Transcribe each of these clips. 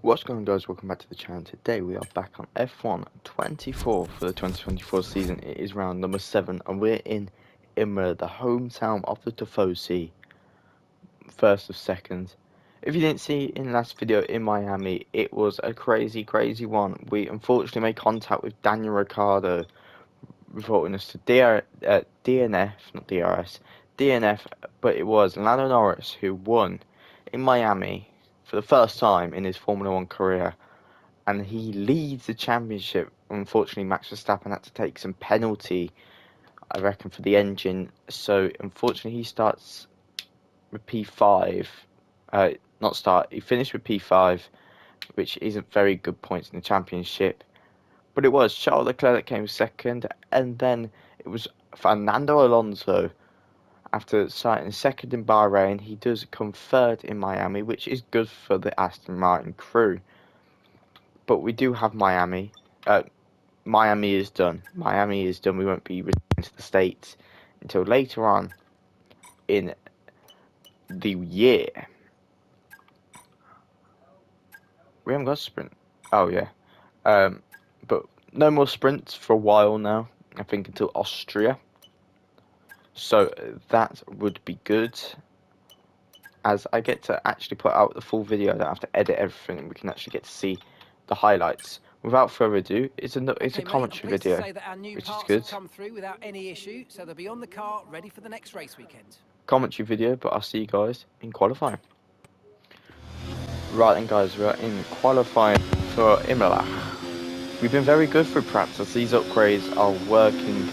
What's going on, guys? Welcome back to the channel. Today we are back on F1 24 for the 2024 season. It is round number 7 and we're in Imola, the hometown of the Tifosi, first of second. If you didn't see in the last video in Miami, it was a crazy one. We unfortunately made contact with Daniel Ricciardo, reporting us to DNF, not DRS, DNF, but it was Lando Norris who won in Miami for the first time in his Formula 1 career. And he leads the championship. Unfortunately, Max Verstappen had to take some penalty, I reckon, for the engine. So, unfortunately, he starts with P5. He finished with P5, which isn't very good points in the championship. But it was Charles Leclerc that came second, and then it was Fernando Alonso. After starting second in Bahrain, he does come third in Miami, which is good for the Aston Martin crew. But we do have Miami. Miami is done. Miami is done. We won't be returning to the States until later on in the year. We haven't got a sprint. Oh, yeah. But no more sprints for a while now. I think until Austria. So that would be good. As I get to actually put out the full video. I don't have to edit everything. And we can actually get to see the highlights. Without further ado, it's a commentary video, which is good. Come through without any issue, so they'll be on the car ready for the next race weekend. Commentary video, but I'll see you guys in qualifying. Right then, guys, we're in qualifying for Imola. We've been very good for practice. These upgrades are working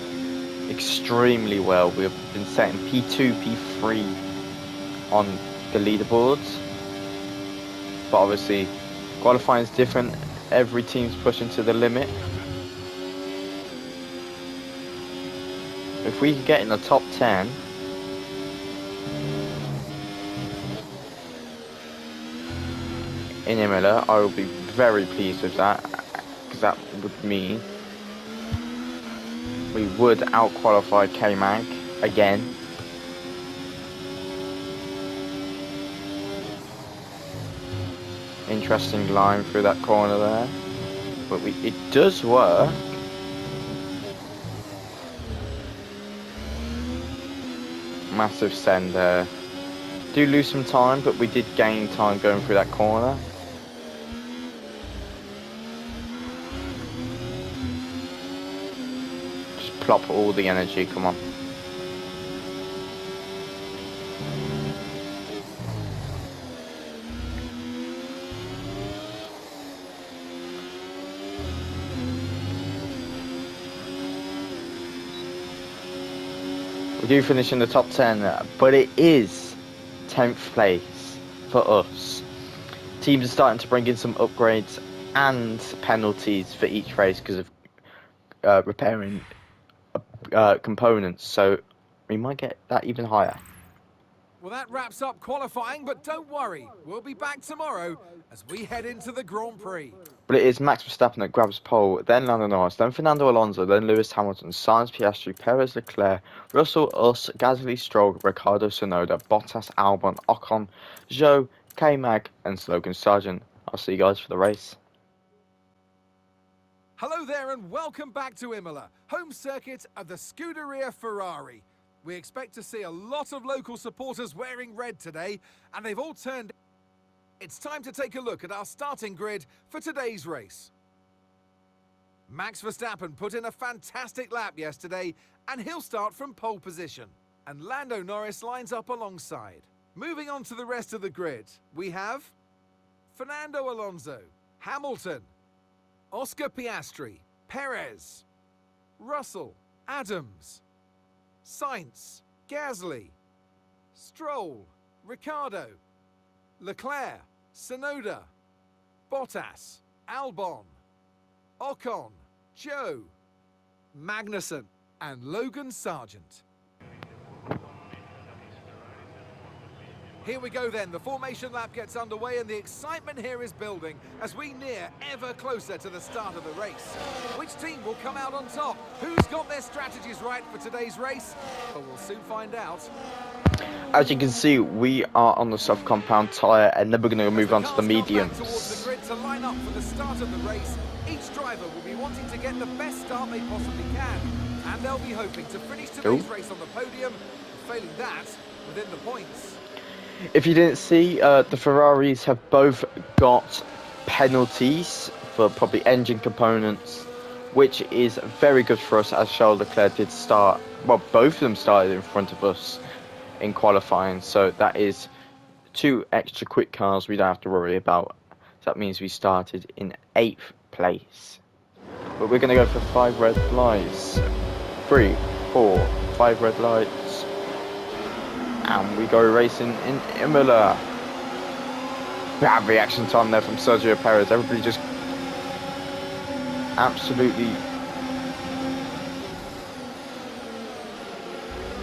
extremely well. We've been setting P2, P3 on the leaderboards, but obviously qualifying is different. Every team's pushing to the limit. If we can get in the top 10, in Imola, I will be very pleased with that, because that would mean we would out-qualify K-Mag again. Interesting line through that corner there, but it does work. Massive send there. Do lose some time, but we did gain time going through that corner. Just plop all the energy, come on. We do finish in the top 10, but it is 10th place for us. Teams are starting to bring in some upgrades and penalties for each race because of repairing components, so we might get that even higher. Well, that wraps up qualifying, but don't worry, we'll be back tomorrow as we head into the Grand Prix. But it is Max Verstappen that grabs pole, then Lando Norris, then Fernando Alonso, then Lewis Hamilton, Sainz, Piastri, Perez, Leclerc, Russell, Gasly, Stroll, Ricciardo, Tsunoda, Bottas, Albon, Ocon, Zhou, K-Mag, and Logan Sargent. I'll see you guys for the race. Hello there and welcome back to Imola, home circuit of the Scuderia Ferrari. We expect to see a lot of local supporters wearing red today, and they've all turned. It's time to take a look at our starting grid for today's race. Max Verstappen put in a fantastic lap yesterday, and he'll start from pole position. And Lando Norris lines up alongside. Moving on to the rest of the grid, we have Fernando Alonso, Hamilton, Oscar Piastri, Perez, Russell, Adams, Sainz, Gasly, Stroll, Ricciardo, Leclerc, Tsunoda, Bottas, Albon, Ocon, Zhou, Magnussen, and Logan Sargent. Here we go then, the formation lap gets underway and the excitement here is building as we near ever closer to the start of the race. Which team will come out on top? Who's got their strategies right for today's race? Well, we'll soon find out. As you can see, we are on the soft compound tyre and then we're going to move on to the mediums. line up for the start of the race, each driver will be wanting to get the best start they possibly can. And they'll be hoping to finish today's race on the podium, failing that, within the points. If you didn't see, the Ferraris have both got penalties for probably engine components, which is very good for us, as Charles Leclerc did start. Well, both of them started in front of us in qualifying, so that is 2 extra quick cars we don't have to worry about. So that means we started in 8th place. But we're going to go for 5 red lights. 3, 4, 5 red lights. And we go racing in Imola. Bad reaction time there from Sergio Perez. Everybody just absolutely...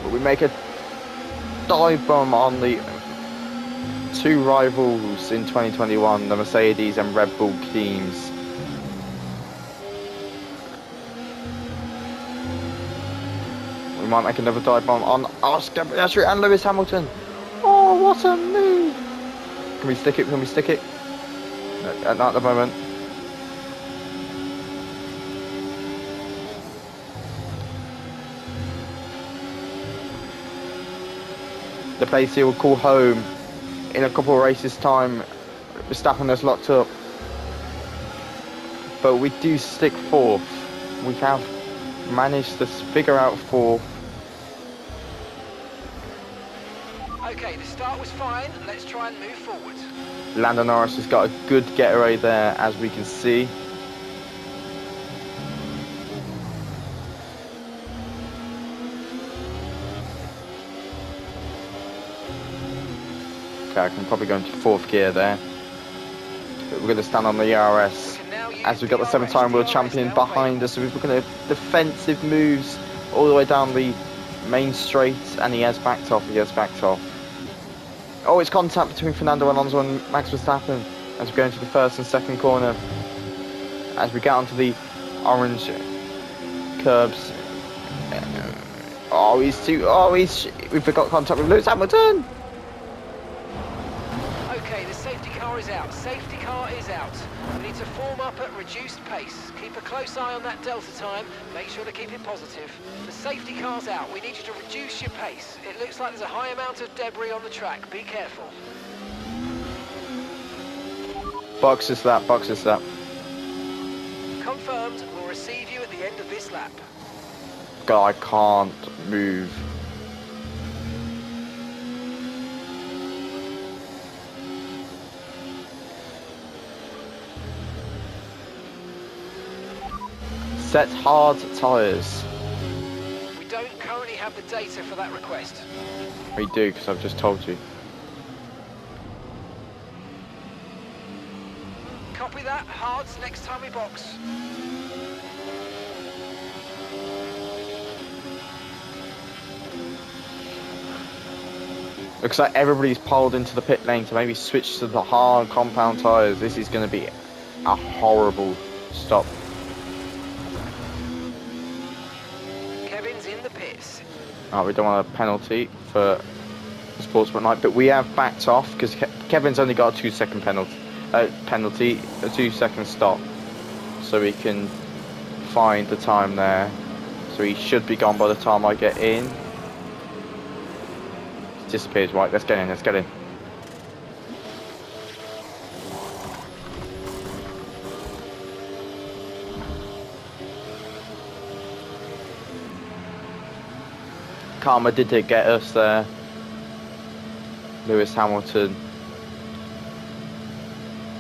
But we make a dive bomb on the 2 rivals in 2021, the Mercedes and Red Bull teams. We might make another dive bomb on Oscar Piastri and Lewis Hamilton. Oh, what a move! Can we stick it? Can we stick it? No, not at the moment. The place here will call home in a couple of races' time. Verstappen has locked up, but we do stick 4th. We have managed to figure out 4th. Okay, the start was fine. Let's try and move forward. Lando Norris has got a good getaway there, as we can see. Okay, I can probably go into 4th gear there. But we're going to stand on the ERS, as we've got the 7-time world champion behind us. So we're looking at defensive moves all the way down the main straight, and he has backed off. Oh, it's contact between Fernando Alonso and Max Verstappen as we go into the 1st and 2nd corner. As we get onto the orange curbs. We've got contact with Lewis Hamilton. Okay, the safety car is out. Safety car is out. We need to form up at reduced pace. Keep a close eye on that delta time. Make sure to keep it positive. The safety car's out. We need you to reduce your pace. It looks like there's a high amount of debris on the track. Be careful. Boxes that. Confirmed. We'll receive you at the end of this lap. God, I can't move. Set hard tyres. We don't currently have the data for that request. We do, because I've just told you. Copy that. Hards next time we box. Looks like everybody's pulled into the pit lane to maybe switch to the hard compound tyres. This is going to be a horrible stop. Kevin's in the pits. We don't want a penalty for sportsmanlike, but we have backed off because Kevin's only got a 2-second penalty, a 2-second stop, so we can find the time there. So he should be gone by the time I get in. He disappears. Right, let's get in. Karma did get us there. Lewis Hamilton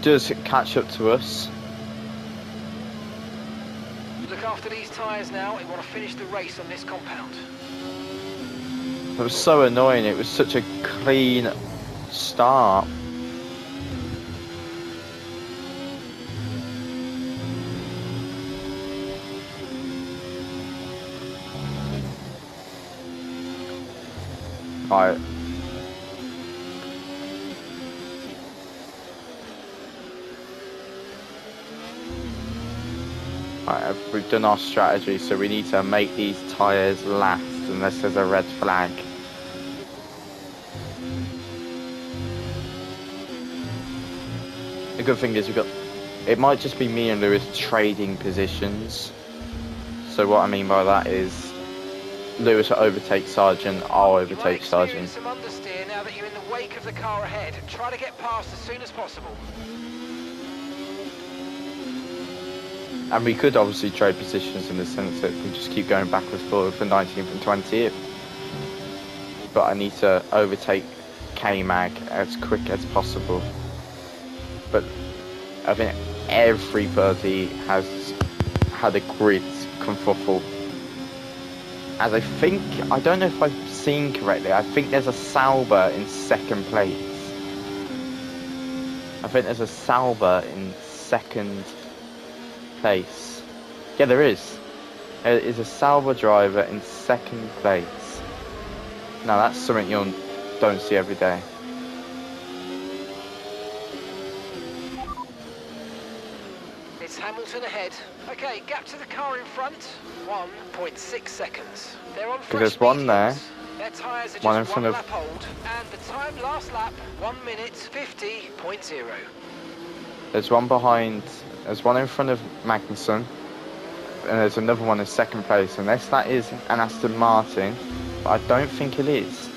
does catch up to us. Look after these tyres now. We want to finish the race on this compound. It was so annoying. It was such a clean start. Right. Right, we've done our strategy, so we need to make these tyres last unless there's a red flag. The good thing is we've got it might just be me and Lewis trading positions. So what I mean by that is Lewis will overtake Sargent, I'll You might overtake experience Sargent. some understeer now that you're in the wake of the car ahead. Try to get past as soon as possible. And we could obviously trade positions in the sense that we just keep going backwards forward for 19th and 20th. But I need to overtake K-Mag as quick as possible. But I think everybody has had a great confuffle. As I don't know if I've seen correctly, I think there's a Sauber in second place. I think there's a Sauber in second place. Yeah, there is. There is a Sauber driver in second place. Now that's something you don't see every day. It's Hamilton ahead. Okay, gap to the car in front, 1.6 seconds. They're on fresh There's one there. mediums. Their tyres are One in just front one of- lap old. And the time last lap, 1 minute 50.0. There's one behind. There's one in front of Magnussen. And there's another one in second place. Unless that is an Aston Martin. But I don't think it is.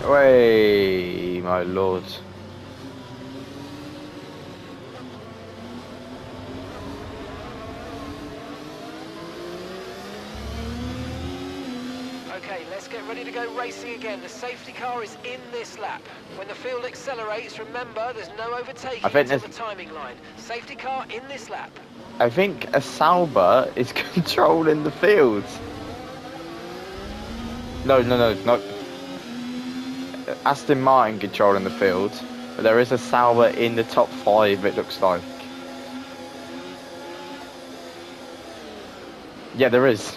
Way, my lord. Okay, let's get ready to go racing again. The safety car is in this lap. When the field accelerates, remember there's no overtaking I think until there's- the timing line. Safety car in this lap. I think a Sauber is controlling the field. No, not Aston Martin controlling the field. But there is a Sauber in the top 5, it looks like. Yeah, there is.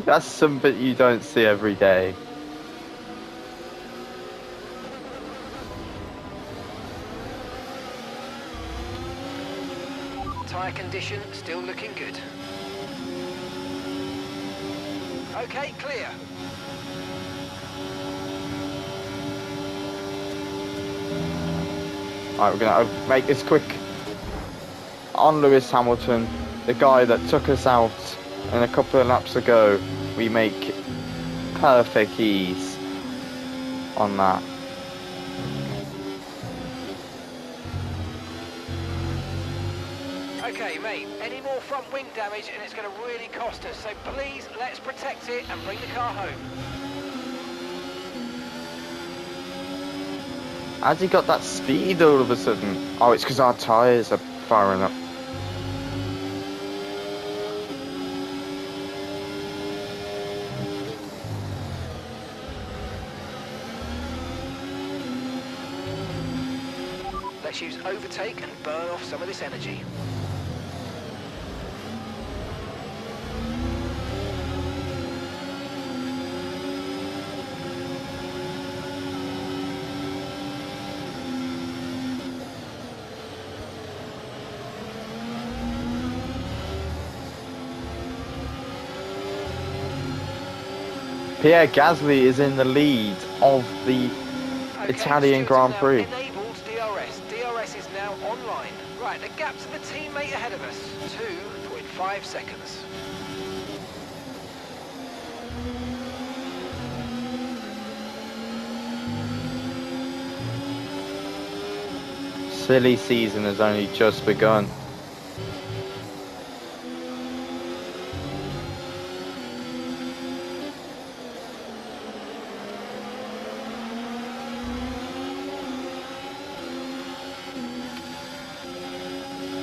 That's something you don't see every day. Tyre condition still looking good. Okay, clear. Alright, we're going to make this quick. On Lewis Hamilton, the guy that took us out in a couple of laps ago, we make perfect ease on that. Okay, mate, any more front wing damage and it's going to really cost us. So please, let's protect it and bring the car home. How's he got that speed all of a sudden? Oh, it's because our tyres are firing up. Let's use overtake and burn off some of this energy. Pierre Gasly is in the lead of the Okay, Italian Stewart's Grand now Prix. Enabled DRS. DRS is now online. Right, the gap to the teammate ahead of us, 2.5 seconds. Silly season has only just begun.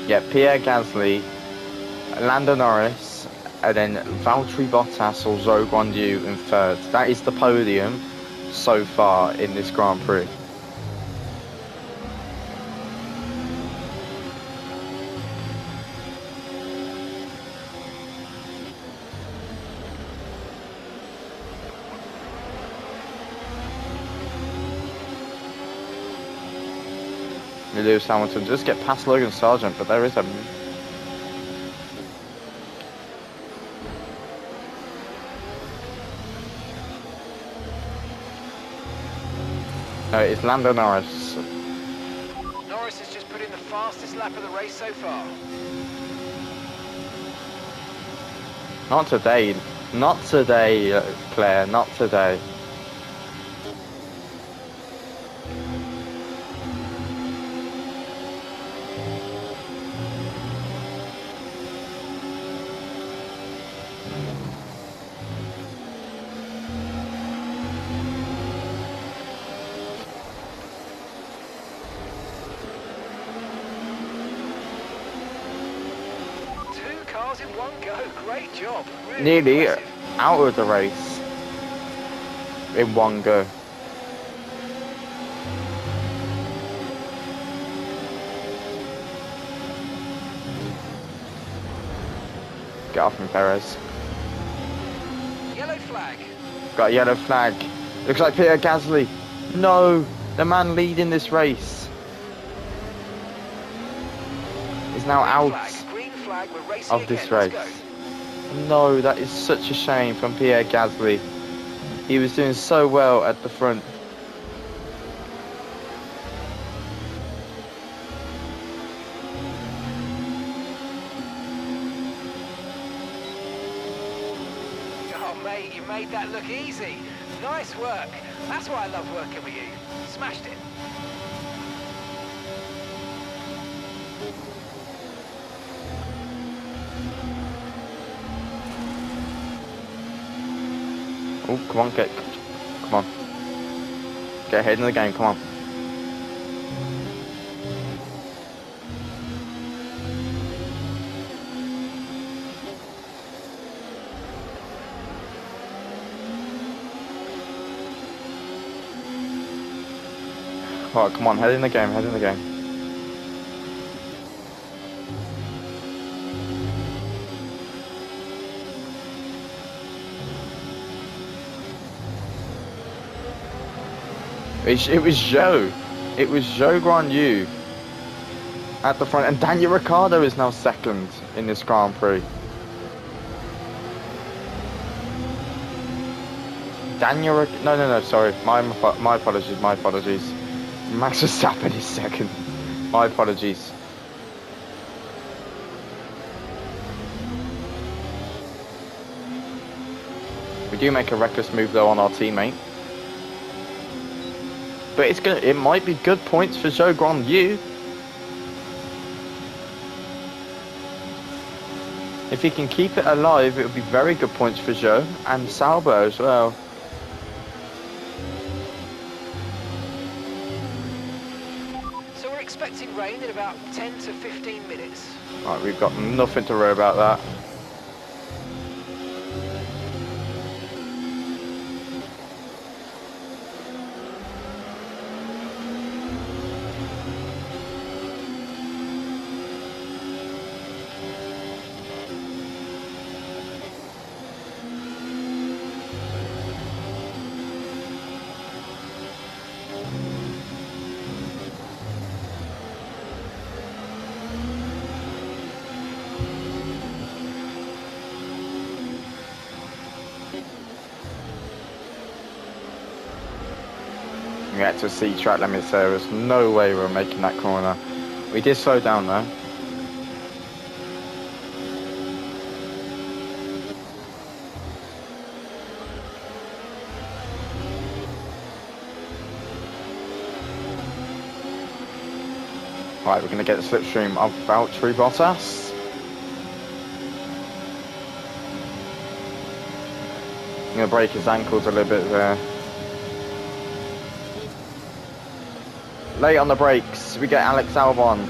Yeah, Pierre Gasly, Lando Norris, and then Valtteri Bottas or Zhou Guanyu in third. That is the podium so far in this Grand Prix. Lewis Hamilton just get past Logan Sargent, but there is a No, it's Lando Norris. Norris has just put in the fastest lap of the race so far. Not today. Not today, Claire. Not today. Two cars in one go. Great job. Really Nearly impressive. out of the race in one go. Get off him, Perez. Yellow flag. Got a yellow flag. Looks like Pierre Gasly. No, the man leading this race is now out Green flag. We're racing of again. this Let's race. go. No, that is such a shame from Pierre Gasly. He was doing so well at the front. Oh, mate, you made that look easy. Nice work. That's why I love working with you. Smashed it. Oh, come on, come on. Get ahead in the game, come on. Alright, come on, head in the game, head in the game. It was Zhou. It was Zhou Guanyu at the front, and Daniel Ricciardo is now second in this Grand Prix. No, sorry. My apologies, my apologies. Max Verstappen is second. My apologies. We do make a reckless move though on our teammate. But it might be good points for Zhou Guanyu. If he can keep it alive, it would be very good points for Zhou and Sauber as well. So we're expecting rain in about 10 to 15 minutes. Right, we've got nothing to worry about that. We had to see track limits there. There's no way we're making that corner. We did slow down though. Right, we're going to get the slipstream of Valtteri Bottas. I'm going to break his ankles a little bit there. Late on the brakes, we get Alex Albon.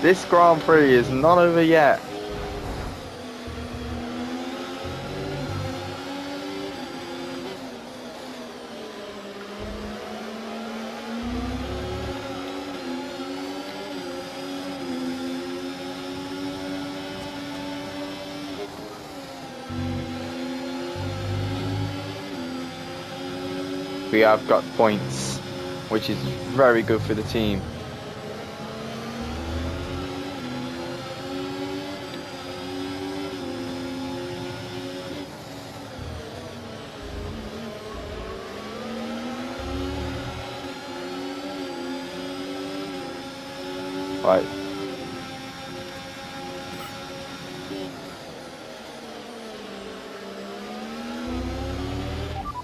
This Grand Prix is not over yet. We have got points, which is very good for the team. Right.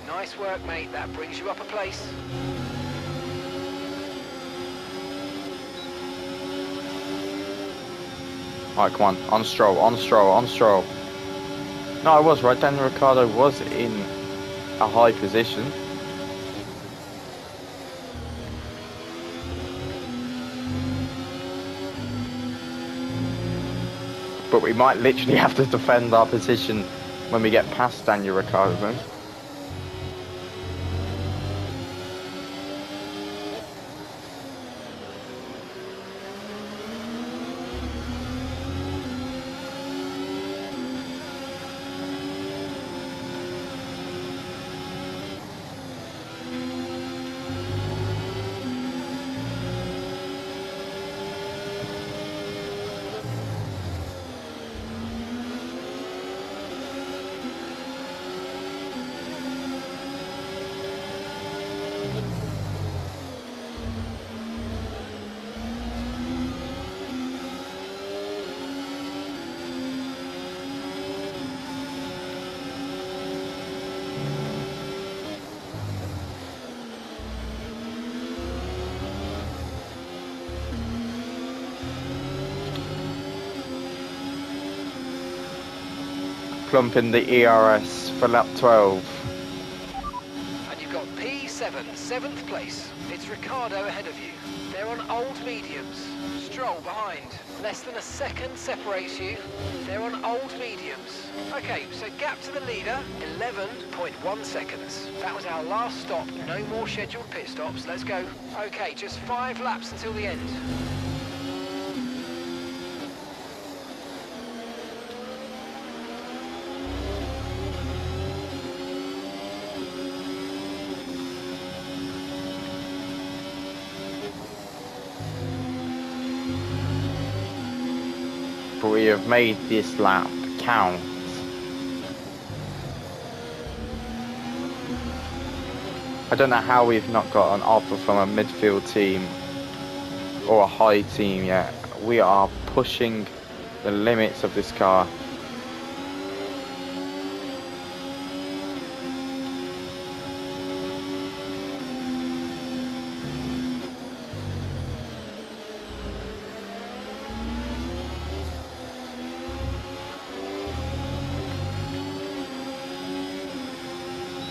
Nice work, mate. That brings you up a place. Right, come on Stroll, on Stroll. No, I was right. Daniel Ricciardo was in a high position. But we might literally have to defend our position when we get past Daniel Ricciardo. Plumping the ERS for lap 12. And you've got P7, 7th place. It's Ricardo ahead of you. They're on old mediums. Stroll behind. Less than a second separates you. They're on old mediums. Okay, so gap to the leader, 11.1 seconds. That was our last stop. No more scheduled pit stops. Let's go. Okay, just 5 laps until the end. But we have made this lap count. I don't know how we've not got an offer from a midfield team or a high team yet. We are pushing the limits of this car.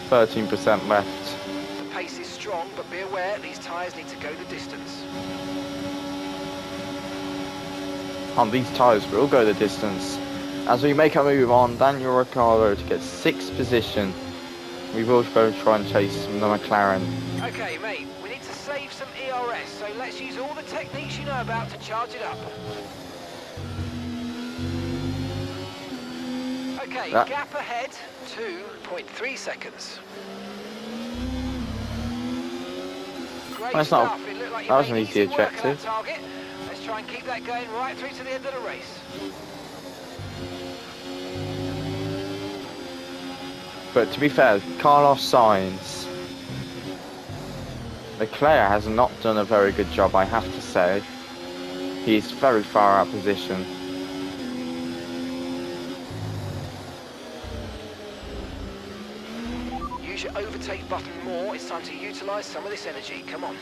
%13 left. The pace is strong, but be aware these tyres need to go the distance. On these tyres will go the distance. As we make our move on, Daniel Ricciardo to get 6th position. We will go try and chase the McLaren. Okay, mate, we need to save some ERS, so let's use all the techniques you know about to charge it up. Okay, gap ahead, 2.3 seconds. Great That's stuff. not, It looked like you that was made an easy easy work of that objective. target. Let's try and keep that going right through to the end of the race. But to be fair, Carlos Sainz, Leclerc has not done a very good job, I have to say. He's very far out of position. Use your overtake button more. It's time to utilise some of this energy. Come on.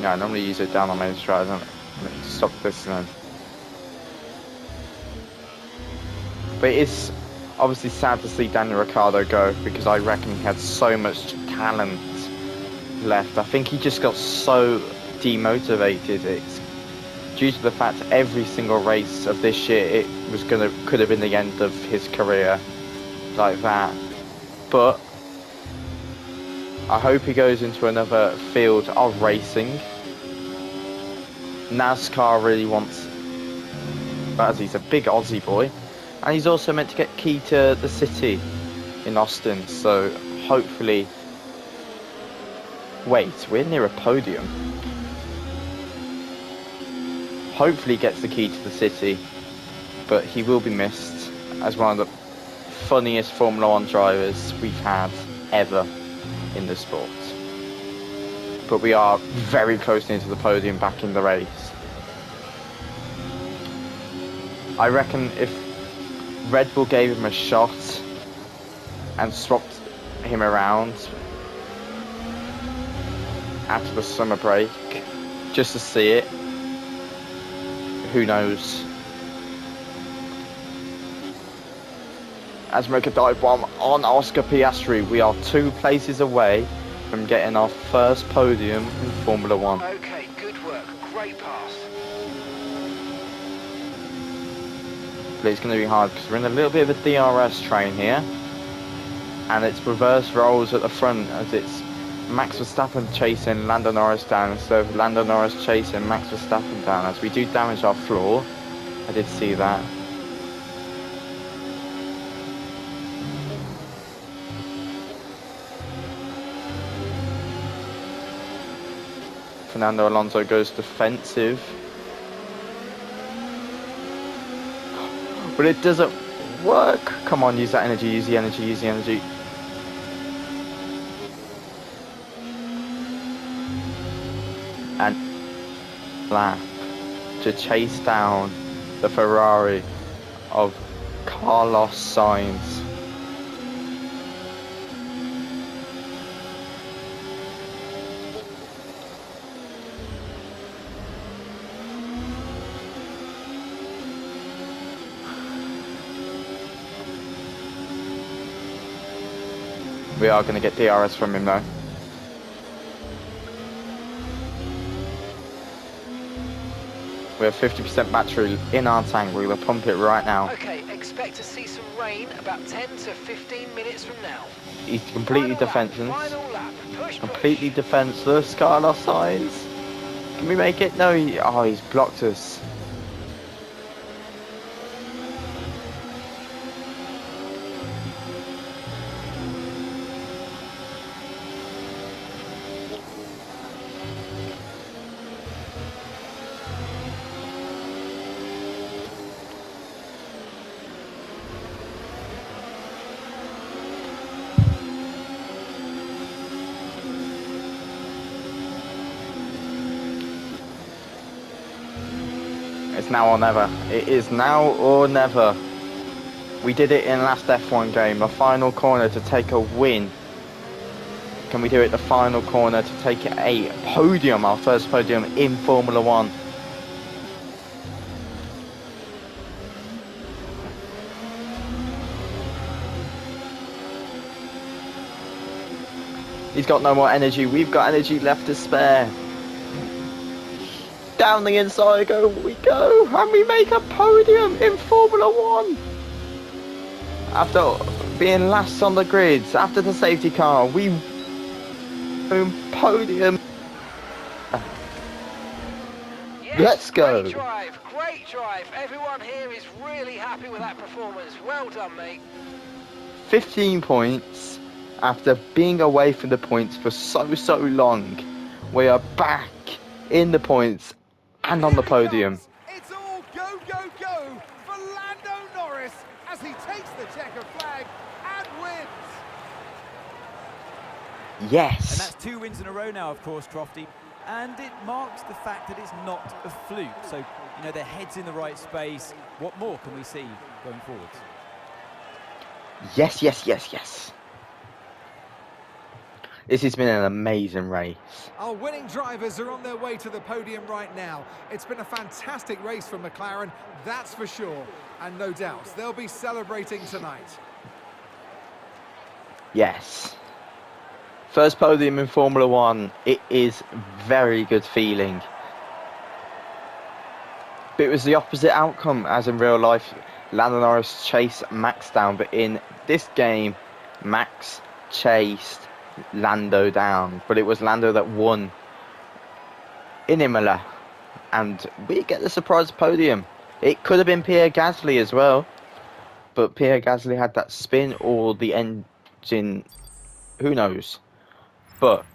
Yeah, I normally use it down on main stride, don't I? Stop this then. But it is obviously sad to see Daniel Ricciardo go, because I reckon he had so much talent left. I think he just got so demotivated. It's due to the fact every single race of this year it was could have been the end of his career like that. But I hope he goes into another field of racing. NASCAR really wants, as he's a big Aussie boy, and he's also meant to get key to the city in Austin, so hopefully... Wait, we're near a podium. Hopefully gets the key to the city, but he will be missed as one of the funniest Formula 1 drivers we've had ever in the sport. but we are very close into the podium back in the race. I reckon if Red Bull gave him a shot and swapped him around after the summer break just to see it, who knows. As we make a dive bomb on Oscar Piastri, we are 2 places away from getting our first podium in Formula 1. Okay, good work. Great pass. But it's going to be hard because we're in a little bit of a DRS train here. And it's reverse roles at the front as it's Max Verstappen chasing Lando Norris down instead of Lando Norris chasing Max Verstappen down, as we do damage our floor. I did see that. Fernando Alonso goes defensive. But it doesn't work. Come on, use that energy, use the energy, use the energy. And lap to chase down the Ferrari of Carlos Sainz. We are going to get DRS from him though. We have 50% battery in our tank. We're going to pump it right now. Okay, expect to see some rain about 10 to 15 minutes from now. He's completely defenseless. Final lap. Push, Completely push. defenseless. Carlos Sainz. Can we make it? No, he's blocked us. It's now or never. It is now or never. We did it in last F1 game. A final corner to take a win. Can we do it the final corner to take a podium, our first podium in Formula 1? He's got no more energy. We've got energy left to spare. Down the inside we go, and we make a podium in Formula 1. After being last on the grids, after the safety car, we podium. Yes, Let's go. Great drive, great drive. Everyone here is really happy with that performance. Well done, mate. 15 points after being away from the points for so long. We are back in the points and on the podium. It's all go, go, go for Lando Norris as he takes the checker flag and wins. Yes. And that's 2 wins in a row now, of course, Crofty. And it marks the fact that it's not a fluke. So, you know, their head's in the right space. What more can we see going forward? Yes. This has been an amazing race. Our winning drivers are on their way to the podium right now. It's been a fantastic race for McLaren, that's for sure. And no doubt, they'll be celebrating tonight. Yes. First podium in Formula 1. It is very good feeling. But it was the opposite outcome as in real life. Lando Norris chased Max down, but in this game, Max chased Lando down. But it was Lando that won in Imola. And we get the surprise podium. It could have been Pierre Gasly as well. But Pierre Gasly had that spin or the engine. Who knows? But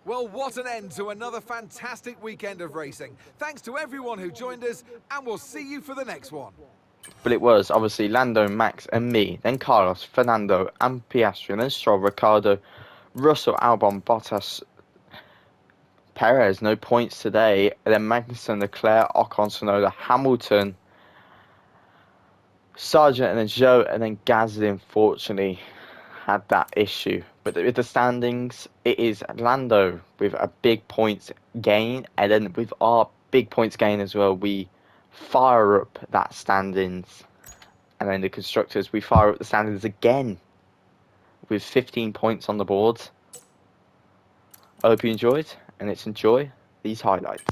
Well, what an end to another fantastic weekend of racing. Thanks to everyone who joined us, and we'll see you for the next one. But it was obviously Lando, Max and me, then Carlos, Fernando and Piastri, and then Stroll, Ricciardo, Russell, Albon, Bottas, Perez, no points today. And then Magnussen, Leclerc, Ocon, Tsunoda, Hamilton, Sargent, and then Zhou, and then Gasly, unfortunately, had that issue. But with the standings, it is Lando with a big points gain, and then with our big points gain as well, we fire up that standings. And then the constructors, we fire up the standings again with 15 points on the board. I hope you enjoyed, and let's enjoy these highlights.